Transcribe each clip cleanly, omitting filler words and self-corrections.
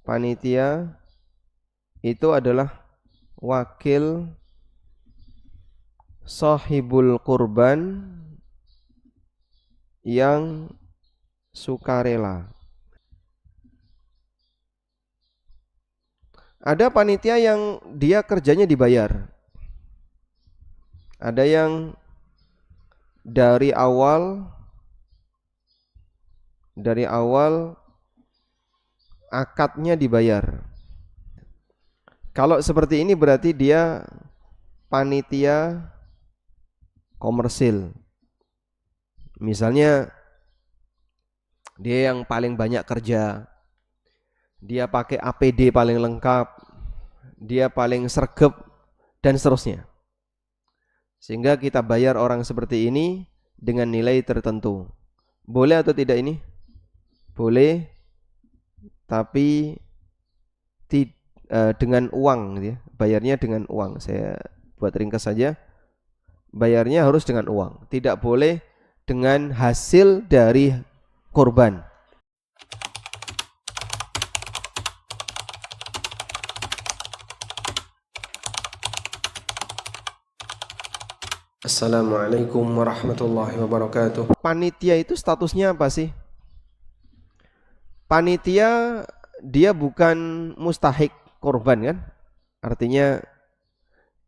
Panitia itu adalah wakil sahibul kurban yang sukarela. Ada panitia yang dia kerjanya dibayar. Ada yang dari awal akadnya dibayar. Kalau seperti ini berarti dia panitia komersil. Misalnya dia yang paling banyak kerja, dia pakai APD paling lengkap, dia paling sregep dan seterusnya. Sehingga kita bayar orang seperti ini dengan nilai tertentu. Boleh atau tidak ini? Boleh, tapi dengan uang ya. Bayarnya dengan uang. Saya buat ringkas saja. Bayarnya harus dengan uang. Tidak boleh dengan hasil dari kurban. Assalamualaikum warahmatullahi wabarakatuh. Panitia itu statusnya apa sih? Panitia dia bukan mustahik kurban kan? Artinya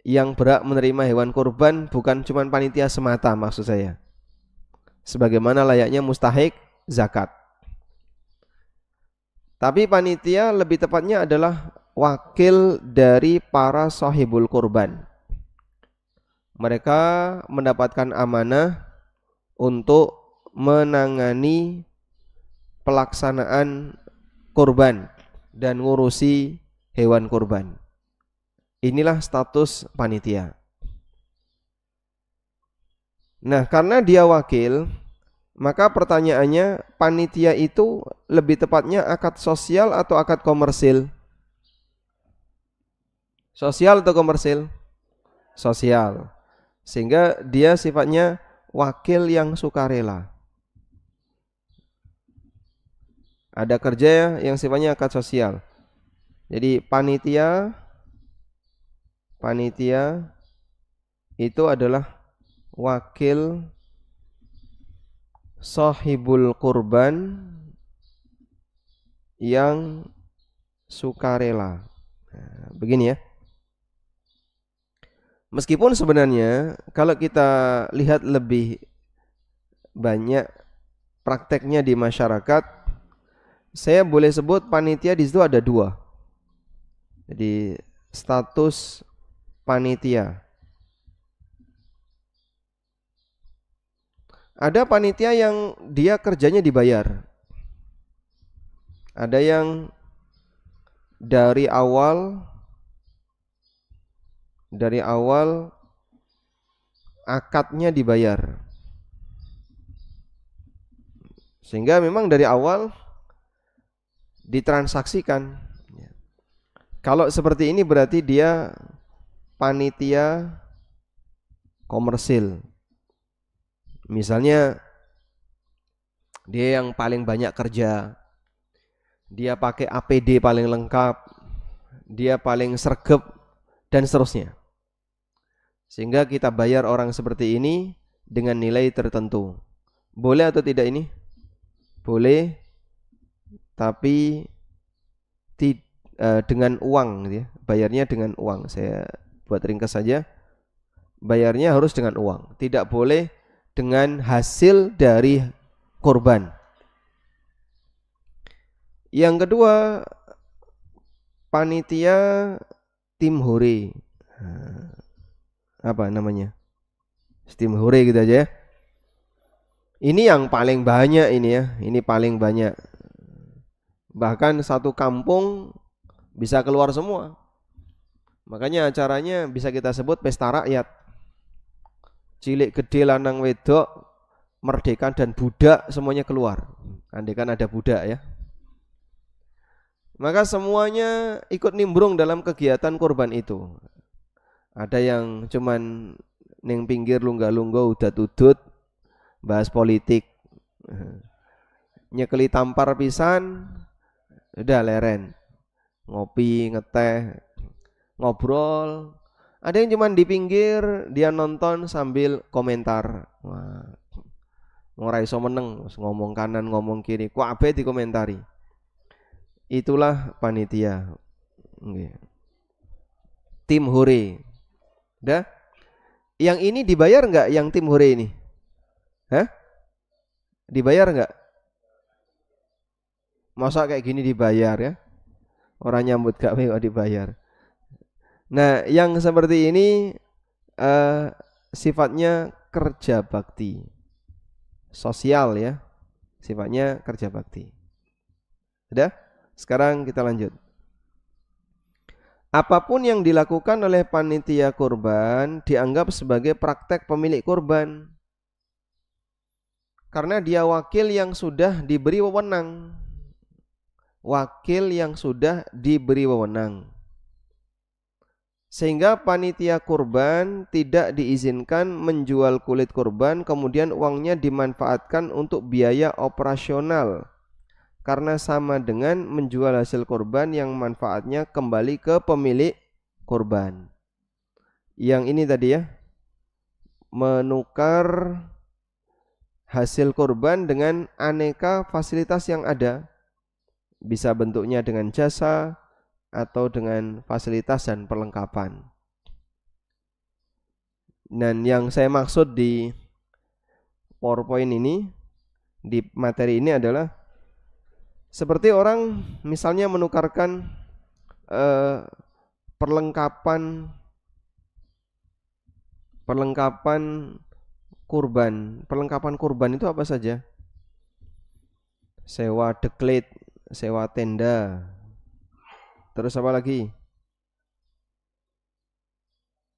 yang berhak menerima hewan kurban bukan cuma panitia semata maksud saya. Sebagaimana layaknya mustahik zakat. Tapi panitia lebih tepatnya adalah wakil dari para sahibul kurban. Mereka mendapatkan amanah untuk menangani pelaksanaan kurban dan ngurusi hewan kurban. Inilah status panitia. Nah, karena dia wakil, maka pertanyaannya panitia itu lebih tepatnya akad sosial atau akad komersil? Sosial atau komersil? Sosial. Sehingga dia sifatnya wakil yang sukarela. Ada kerja yang sifatnya akad sosial. Jadi panitia itu adalah wakil sahibul kurban yang sukarela. Nah, begini ya. Meskipun sebenarnya kalau kita lihat lebih banyak prakteknya di masyarakat, saya boleh sebut panitia di situ ada dua. Jadi status panitia. Ada panitia yang dia kerjanya dibayar. Ada yang dari awal akadnya dibayar. Sehingga memang dari awal ditransaksikan. Kalau seperti ini berarti dia panitia komersil. Misalnya dia yang paling banyak kerja, dia pakai APD paling lengkap, dia paling sregep dan seterusnya. Sehingga kita bayar orang seperti ini dengan nilai tertentu. Boleh atau tidak ini? Boleh, tapi dengan uang ya. Bayarnya dengan uang. Saya buat ringkas saja. Bayarnya harus dengan uang. Tidak boleh dengan hasil dari kurban. Yang kedua, panitia tim hore. Apa namanya? Tim hore gitu aja ya. Ini yang paling banyak ini ya. Ini paling banyak. Bahkan satu kampung bisa keluar semua. Makanya acaranya bisa kita sebut pesta rakyat. Cilik gede lanang wedok, merdeka dan budak semuanya keluar. Andai kan ada budak ya. Maka semuanya ikut nimbrung dalam kegiatan kurban itu. Ada yang cuman ning pinggir lunggah-lunggah udat-udut bahas politik. Nyekeli tampar pisan udah leren. ngopi, ngeteh, ngobrol. Ada yang cuman di pinggir dia nonton sambil komentar. Wah, ora iso meneng, ngomong kanan, ngomong kiri, kabeh dikomentari. Itulah panitia. Nggih. Tim hore. Udah? Yang ini dibayar nggak yang tim hore ini? Hah? Dibayar nggak? Masa kayak gini dibayar ya? Orang nyambut gawe kok dibayar. Nah, yang seperti ini sifatnya kerja bakti. Sosial ya. Sifatnya kerja bakti. Udah? Sekarang kita lanjut. Apapun yang dilakukan oleh panitia kurban dianggap sebagai praktek pemilik kurban. Karena dia wakil yang sudah diberi wewenang. Wakil yang sudah diberi wewenang. Sehingga panitia kurban tidak diizinkan menjual kulit kurban kemudian uangnya dimanfaatkan untuk biaya operasional. Karena sama dengan menjual hasil kurban yang manfaatnya kembali ke pemilik kurban. Yang ini tadi ya, menukar hasil kurban dengan aneka fasilitas yang ada. Bisa bentuknya dengan jasa atau dengan fasilitas dan perlengkapan. Dan yang saya maksud di PowerPoint ini, di materi ini adalah seperti orang misalnya menukarkan perlengkapan kurban. Perlengkapan kurban itu apa saja? Sewa deklet, sewa tenda. Terus apa lagi?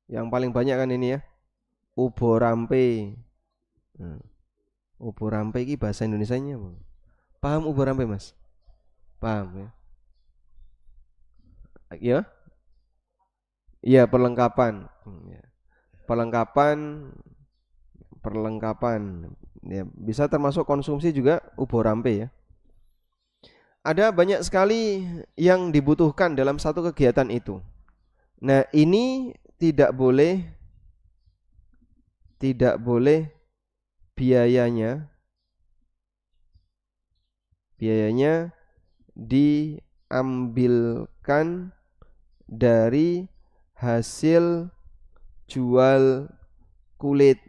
Yang paling banyak kan ini ya, ubo rampe. Ubo rampe ini bahasa Indonesianya apa? Paham ubo rampe mas? Paham ya? Ya? Iya perlengkapan. Perlengkapan. Ya, bisa termasuk konsumsi juga ubo rampe ya. Ada banyak sekali yang dibutuhkan dalam satu kegiatan itu. Nah, ini tidak boleh biayanya diambilkan dari hasil jual kulit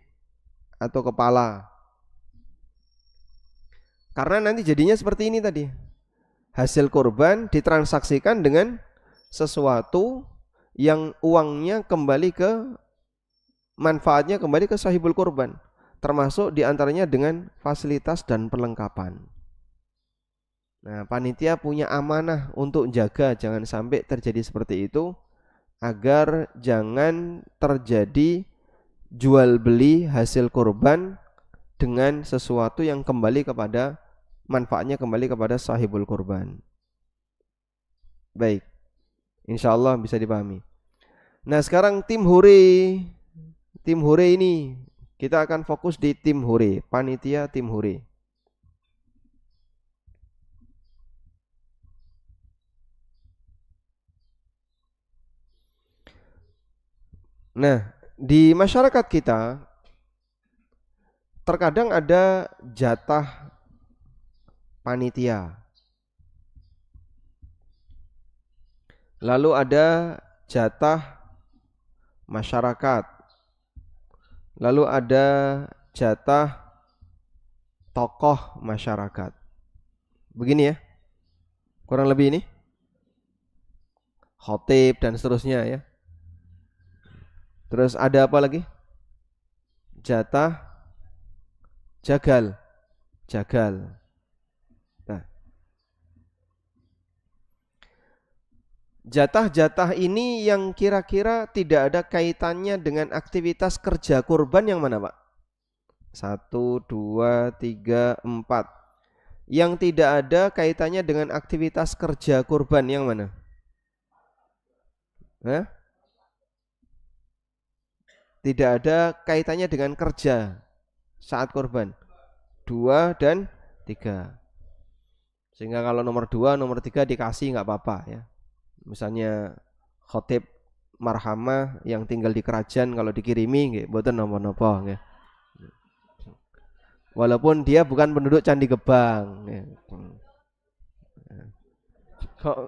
atau kepala. Karena nanti jadinya seperti ini tadi. Hasil kurban ditransaksikan dengan sesuatu yang uangnya kembali ke manfaatnya kembali ke sahibul kurban, termasuk diantaranya dengan fasilitas dan perlengkapan. Nah, panitia punya amanah untuk jaga jangan sampai terjadi seperti itu, agar jangan terjadi jual beli hasil kurban dengan sesuatu yang kembali kepada manfaatnya kembali kepada sahibul kurban. Baik, insya Allah bisa dipahami. Nah sekarang tim hore ini kita akan fokus di tim hore, panitia tim hore. Nah di masyarakat kita terkadang ada jatah panitia, lalu ada jatah masyarakat, lalu ada jatah tokoh masyarakat. Begini ya, kurang lebih ini khotib dan seterusnya ya. Terus ada apa lagi? Jatah jagal. Nah, jatah-jatah ini yang kira-kira tidak ada kaitannya dengan aktivitas kerja kurban yang mana Pak? 1, 2, 3, 4. Yang tidak ada kaitannya dengan aktivitas kerja kurban yang mana? Tidak ada kaitannya dengan kerja saat kurban. 2 dan 3. Sehingga kalau nomor 2, nomor 3 dikasih nggak apa-apa ya. Misalnya khotib marhamah yang tinggal di kerajaan kalau dikirimi nggih mboten napa-napa nggih. Walaupun dia bukan penduduk Candi Gebang nggih. Kok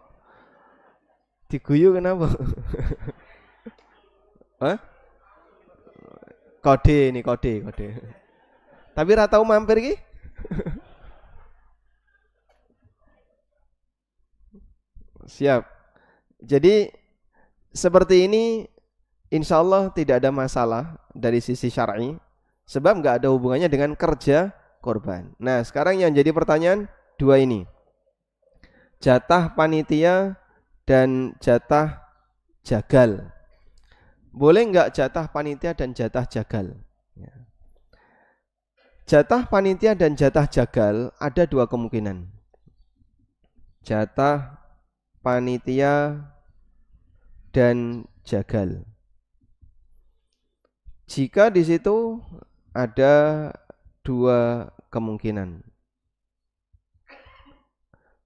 diguyu kenapa? Hah? Kode ini kode. Tapi ra tau mampir ki? Siap. Jadi seperti ini insya Allah tidak ada masalah dari sisi syar'i, sebab nggak ada hubungannya dengan kerja korban. Nah sekarang yang jadi pertanyaan dua ini, jatah panitia dan jatah jagal. Boleh nggak jatah panitia dan jatah jagal? Jatah panitia dan jatah jagal ada dua kemungkinan. Jatah panitia dan jagal. Jika di situ ada dua kemungkinan.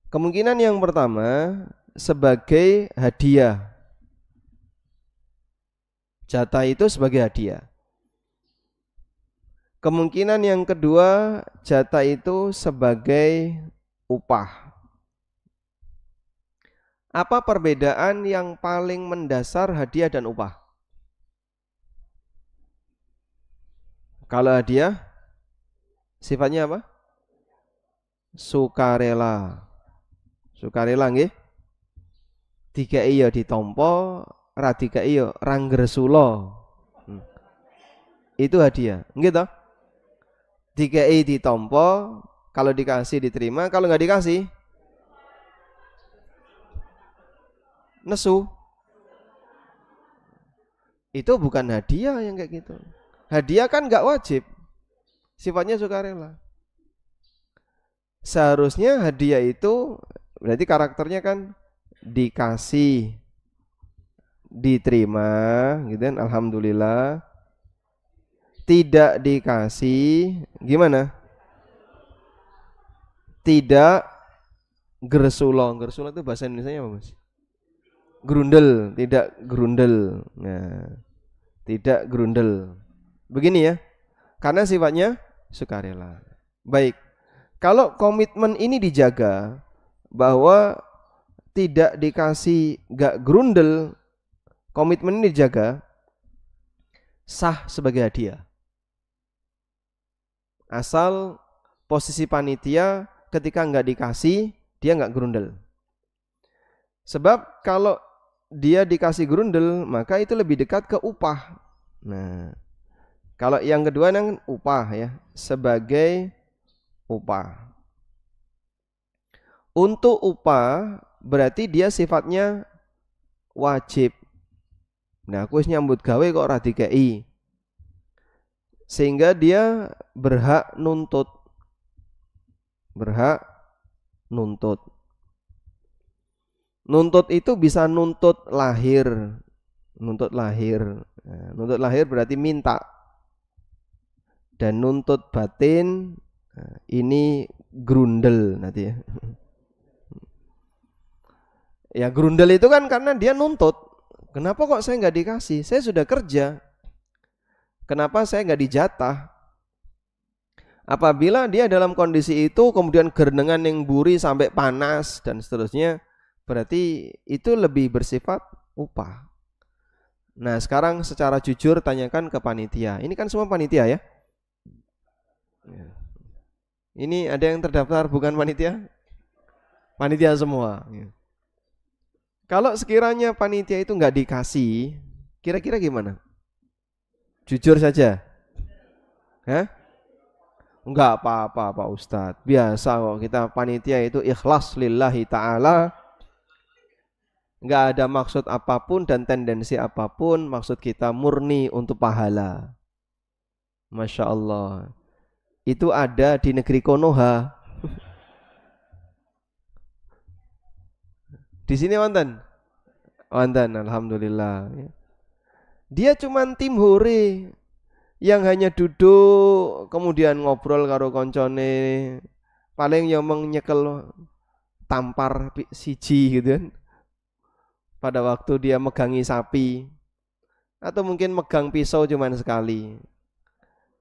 Kemungkinan yang pertama sebagai hadiah. Jatah itu sebagai hadiah. Kemungkinan yang kedua, jatah itu sebagai upah. Apa perbedaan yang paling mendasar hadiah dan upah? Kalau hadiah sifatnya apa? Sukarela. Sukarela nggih. Dikai ya ditampa, ra dikai ya ra ngresula. Itu hadiah, nggih toh? Dikai ditampa, kalau dikasih diterima, kalau nggak dikasih nesu. Itu bukan hadiah yang kayak gitu. Hadiah kan nggak wajib, sifatnya sukarela. Seharusnya hadiah itu berarti karakternya kan dikasih, diterima, gitu kan? Alhamdulillah. Tidak dikasih, gimana? Tidak gersulo. Gersulo itu bahasa Indonesianya apa, Mas? Grundel, tidak grundel. Nah, tidak grundel. Begini ya, karena sifatnya sukarela. Baik, kalau komitmen ini dijaga, bahwa tidak dikasih gak grundel, komitmen ini dijaga, sah sebagai hadiah. Asal posisi panitia ketika nggak dikasih, dia nggak grundel. Sebab kalau dia dikasih grundel, maka itu lebih dekat ke upah. Nah, kalau yang kedua kan upah ya, sebagai upah. Untuk upah berarti dia sifatnya wajib. Nah, aku wis nyambut gawe kok ora dikei. Sehingga dia berhak nuntut. Berhak nuntut. Nuntut itu bisa nuntut lahir. Nuntut lahir. Nah, nuntut lahir berarti minta. Dan nuntut batin, nah, ini grundel nanti ya. Ya grundel itu kan karena dia nuntut. Kenapa kok saya nggak dikasih? Saya sudah kerja. Kenapa saya nggak dijatah? Apabila dia dalam kondisi itu kemudian gerenengan yang buri sampai panas dan seterusnya, berarti itu lebih bersifat upah. Nah sekarang secara jujur tanyakan ke panitia. Ini kan semua panitia ya? Ini ada yang terdaftar bukan panitia? Panitia semua. Kalau sekiranya panitia itu nggak dikasih, kira-kira gimana? Jujur saja. Hah? Enggak apa-apa Pak Ustadz. Biasa kok kita panitia itu ikhlas lillahi ta'ala. Enggak ada maksud apapun dan tendensi apapun. Maksud kita murni untuk pahala. Masya Allah. Itu ada di negeri Konoha. Di sini wonten? Wonten, alhamdulillah. Dia cuman tim hore yang hanya duduk kemudian ngobrol karo koncone, paling ya nyekel tampar siji gitu kan. pada waktu dia megangi sapi, atau mungkin megang pisau cuman sekali.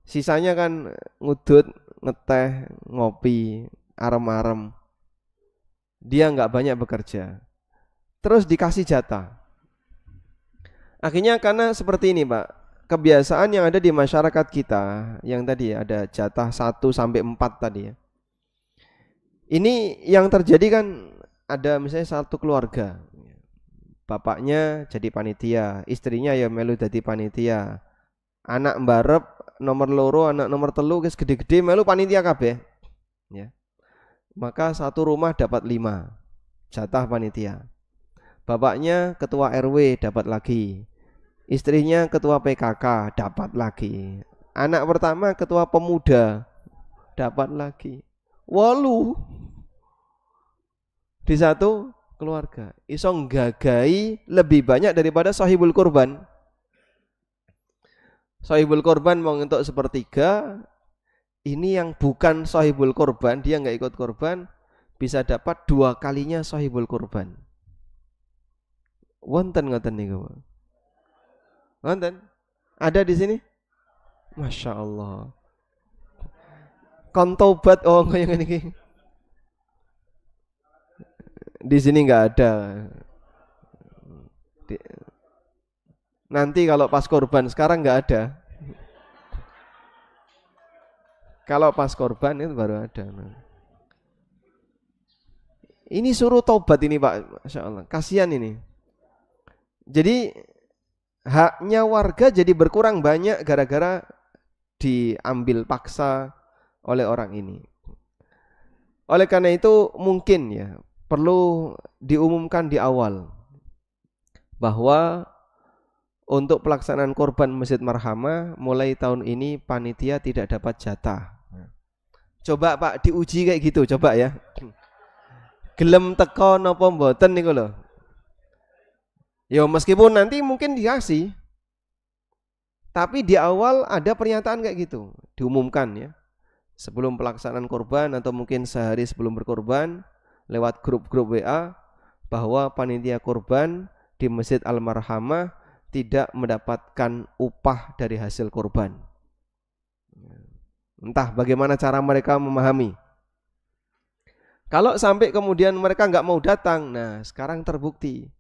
Sisanya kan ngudut, ngeteh, ngopi, arem-arem. Dia nggak banyak bekerja. Terus dikasih jatah. Akhirnya karena seperti ini Pak, kebiasaan yang ada di masyarakat kita, yang tadi ada jatah 1 sampai 4 tadi ya. Ini yang terjadi kan ada misalnya satu keluarga. Bapaknya jadi panitia, istrinya ya melu jadi panitia. Anak mbarep nomor loro, anak nomor telu guys gede-gede melu panitia kabeh. Ya. Maka satu rumah dapat 5 jatah panitia. Bapaknya ketua RW dapat lagi. Istrinya ketua PKK dapat lagi. Anak pertama ketua pemuda dapat lagi. Walu di satu keluarga iso nggagai lebih banyak daripada sahibul korban. Sahibul korban mau untuk sepertiga, ini yang bukan sahibul korban, dia nggak ikut korban, bisa dapat 2 kalinya sahibul korban. Wonten ngoten niku. Wonten? Ada di sini? Masya Allah. Kon tobat oh kayak gini. Di sini nggak ada. Nanti kalau pas korban, sekarang nggak ada. Kalau pas korban itu baru ada. Ini suruh tobat ini Pak, Masya Allah. Kasihan ini. Jadi haknya warga jadi berkurang banyak gara-gara diambil paksa oleh orang ini. Oleh karena itu mungkin ya perlu diumumkan di awal bahwa untuk pelaksanaan korban Masjid Marhamah mulai tahun ini panitia tidak dapat jatah. Coba Pak diuji kayak gitu, coba ya. Gelem teko napa mboten niku lho. Ya meskipun nanti mungkin dikasih, tapi di awal ada pernyataan kayak gitu, diumumkan ya. Sebelum pelaksanaan korban atau mungkin sehari sebelum berkorban lewat grup-grup WA bahwa panitia korban di Masjid Al-Marhamah tidak mendapatkan upah dari hasil korban. Entah bagaimana cara mereka memahami. Kalau sampai kemudian mereka nggak mau datang, nah sekarang terbukti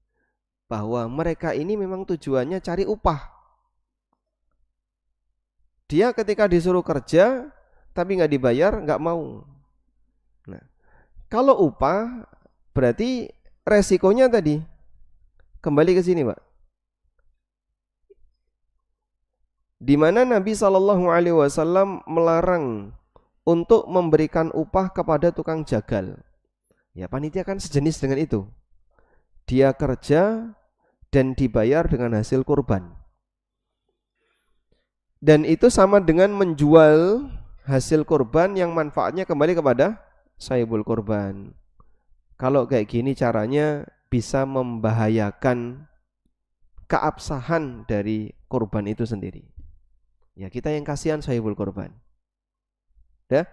bahwa mereka ini memang tujuannya cari upah. Dia ketika disuruh kerja tapi nggak dibayar nggak mau. Nah, kalau upah berarti resikonya tadi kembali ke sini Pak. Di mana Nabi SAW melarang untuk memberikan upah kepada tukang jagal. Ya panitia kan sejenis dengan itu. Dia kerja dan dibayar dengan hasil kurban. Dan itu sama dengan menjual hasil kurban yang manfaatnya kembali kepada sahibul kurban. Kalau kayak gini caranya bisa membahayakan keabsahan dari kurban itu sendiri. Ya kita yang kasihan sahibul kurban. Ya.